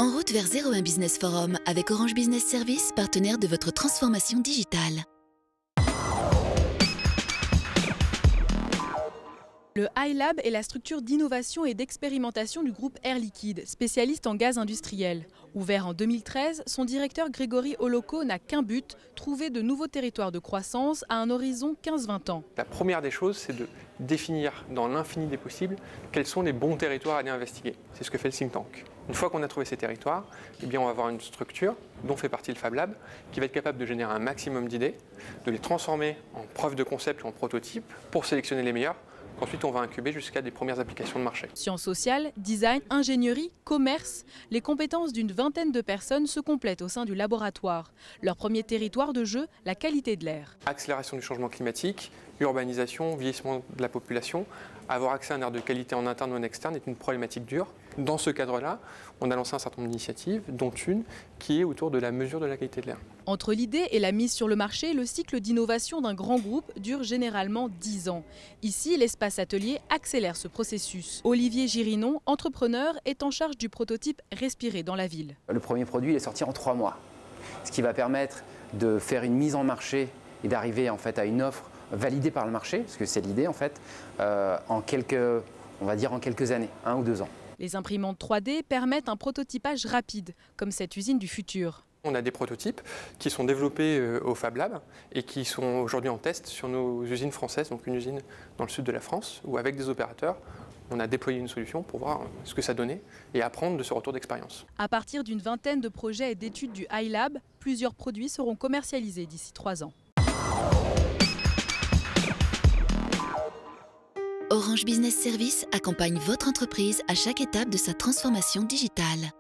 En route vers 01 Business Forum avec Orange Business Service, partenaire de votre transformation digitale. Le iLab est la structure d'innovation et d'expérimentation du groupe Air Liquide, spécialiste en gaz industriel. Ouvert en 2013, son directeur Grégory Holoko n'a qu'un but, trouver de nouveaux territoires de croissance à un horizon 15-20 ans. La première des choses, c'est de définir dans l'infini des possibles quels sont les bons territoires à aller investiguer. C'est ce que fait le think tank. Une fois qu'on a trouvé ces territoires, eh bien on va avoir une structure dont fait partie le Fab Lab qui va être capable de générer un maximum d'idées, de les transformer en preuves de concept ou en prototypes pour sélectionner les meilleurs. Ensuite, on va incuber jusqu'à des premières applications de marché. Sciences sociales, design, ingénierie, commerce, les compétences d'une vingtaine de personnes se complètent au sein du laboratoire. Leur premier territoire de jeu, la qualité de l'air. Accélération du changement climatique, urbanisation, vieillissement de la population, avoir accès à un air de qualité en interne ou en externe est une problématique dure. Dans ce cadre-là, on a lancé un certain nombre d'initiatives, dont une qui est autour de la mesure de la qualité de l'air. Entre l'idée et la mise sur le marché, le cycle d'innovation d'un grand groupe dure généralement 10 ans. Ici, l'espace atelier accélère ce processus. Olivier Girinon, entrepreneur, est en charge du prototype Respirer dans la ville. Le premier produit est sorti en 3 mois, ce qui va permettre de faire une mise en marché et d'arriver en fait à une offre validée par le marché, parce que c'est l'idée en fait, en quelques années, 1 ou 2 ans. Les imprimantes 3D permettent un prototypage rapide, comme cette usine du futur. On a des prototypes qui sont développés au Fab Lab et qui sont aujourd'hui en test sur nos usines françaises, donc une usine dans le sud de la France, où avec des opérateurs, on a déployé une solution pour voir ce que ça donnait et apprendre de ce retour d'expérience. À partir d'une vingtaine de projets et d'études du iLab, plusieurs produits seront commercialisés d'ici 3 ans. Orange Business Service accompagne votre entreprise à chaque étape de sa transformation digitale.